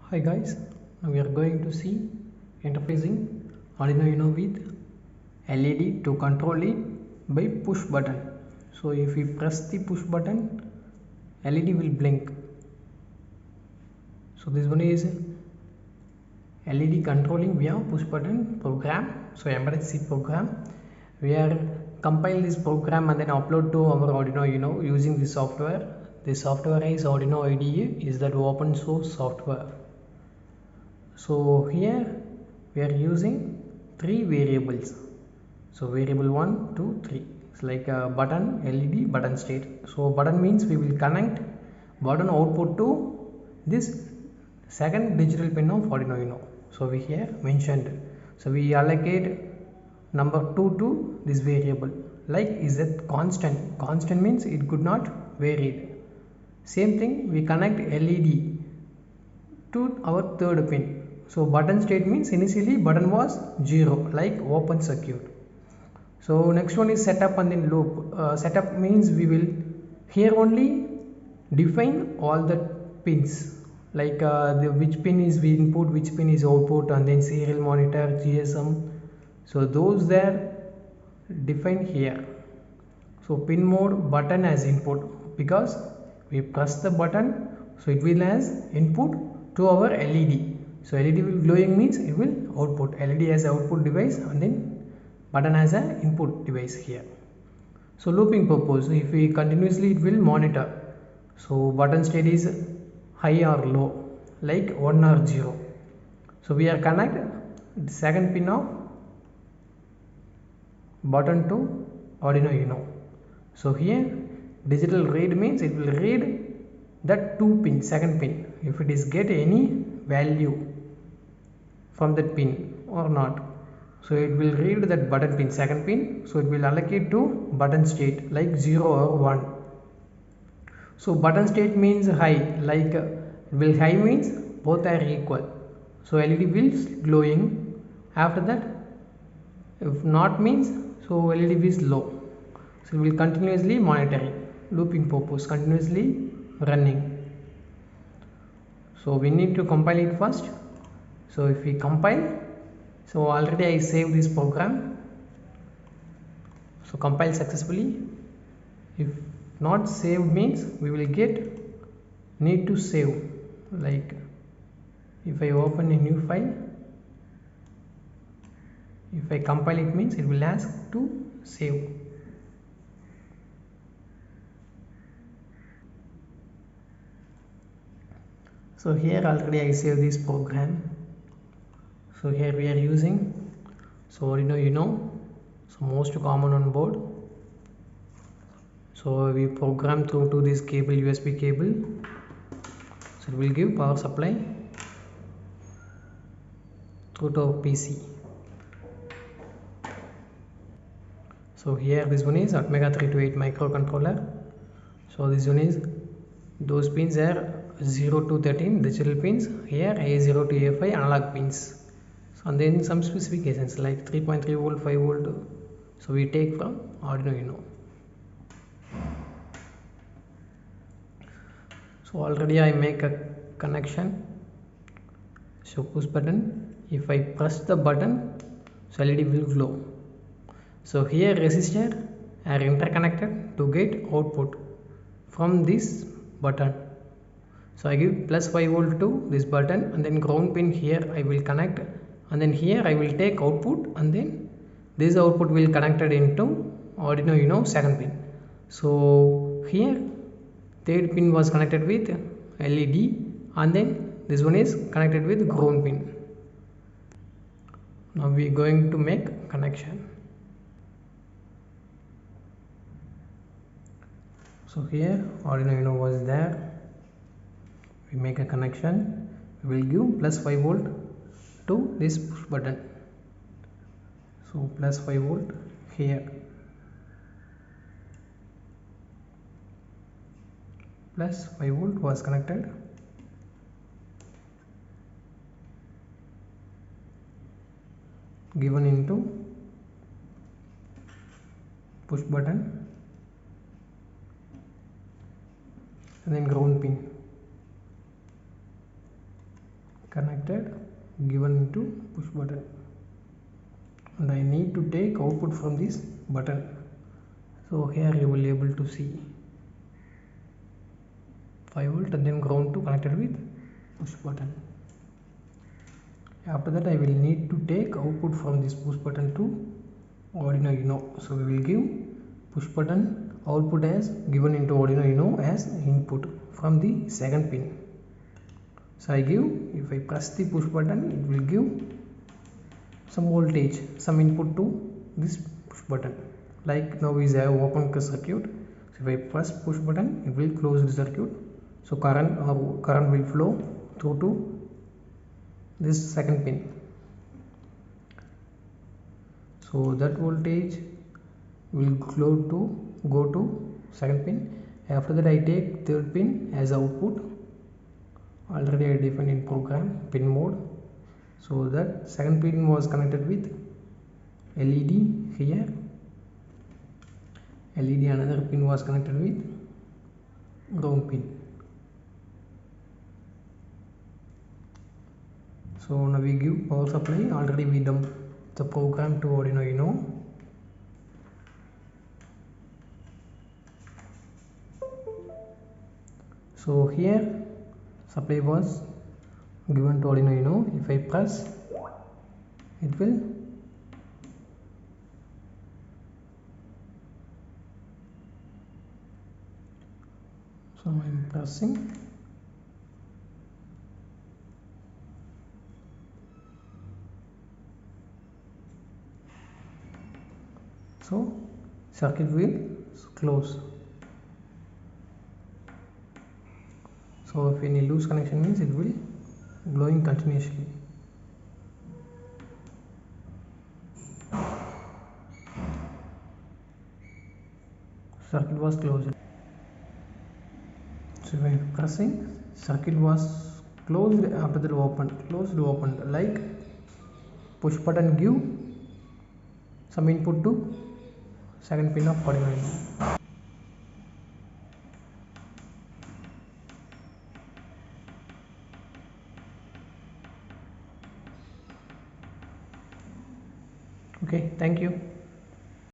Hi guys, now we are going to see interfacing Arduino with LED to control it by push button. So if we press the push button, LED will blink. So this one is LED controlling via push button program. So embedded C program. We are compile this program and then upload to our Arduino using this software. The software is Arduino IDE, is that open source software. So here we are using three variables. So variable 1, 2, 3. It's like a button, LED, button state. So button means we will connect button output to this second digital pin of Arduino. So we here mentioned. So we allocate number 2 to this variable. Like is that constant? Constant means it could not vary. Same thing we connect LED to our third pin. So button state means initially button was 0 like open circuit. So next one is setup and then loop. Setup means we will here only define all the pins like which pin is input, which pin is output, and then serial monitor, GSM. So those there define here. So pin mode button as input because we press the button, so it will as input to our LED. So LED will glowing means it will output. LED as output device and then button as an input device here. So looping purpose, if we continuously it will monitor. So button state is high or low like 1 or 0. So we are connect the second pin of button to Arduino. So here digital read means it will read that 2 pin, second pin, if it is get any value from that pin or not. So it will read that button pin, second pin, so it will allocate to button state like 0 or 1. So button state means high, like will high means both are equal. So LED will glowing. After that, if not means so LED is low. So we will continuously monitoring, looping purpose, continuously running. So we need to compile it first. So if we compile, so already I saved this program. So compile successfully. If not saved means we will get need to save. Like if I open a new file, if I compile it means it will ask to save. So here already I saved this program. So here we are using Arduino, so most common on board. So we program through to this cable, USB cable. So it will give power supply through to our PC. So here this one is Atmega 328 microcontroller. So this one is those pins are 0 to 13 digital pins. Here A0 to A5 analog pins. So and then some specifications like 3.3 volt, 5 volt. So we take from Arduino. So already I make a connection. So push button. If I press the button, so LED will glow. So here resistor are interconnected to get output from this button. So I give plus 5 volt to this button and then ground pin here I will connect, and then here I will take output, and then this output will connected into Arduino second pin. So here third pin was connected with LED and then this one is connected with ground pin. Now we are going to make connection. So here Arduino was there. We make a connection. We will give plus 5 volt to this push button. So plus 5 volt here. Plus 5 volt was connected. Given into push button and then ground pin. connected given into push button, and I need to take output from this button. So here you will be able to see 5 volt and then ground to connected with push button. After that I will need to take output from this push button to Arduino Uno. So we will give push button output as given into Arduino Uno as input from the second pin. So I give, if I press the push button, it will give some voltage, some input to this push button. Like now we have open circuit. So if I press push button, it will close the circuit. So current will flow through to this second pin. So that voltage will go to second pin. After that I take third pin as output. Already I defined in program pin mode. So that second pin was connected with LED here. LED, another pin was connected with ground pin. So now we give power supply. Already we dumped the program to Arduino Uno. So here supply was given to Arduino Uno. If I press, it will so I am pressing. So circuit will close. So if any loose connection means it will glowing continuously. Circuit was closed. So if I am pressing, circuit was closed, after that opened, closed, opened. Like push button give some input to second pin of Arduino. Okay, thank you.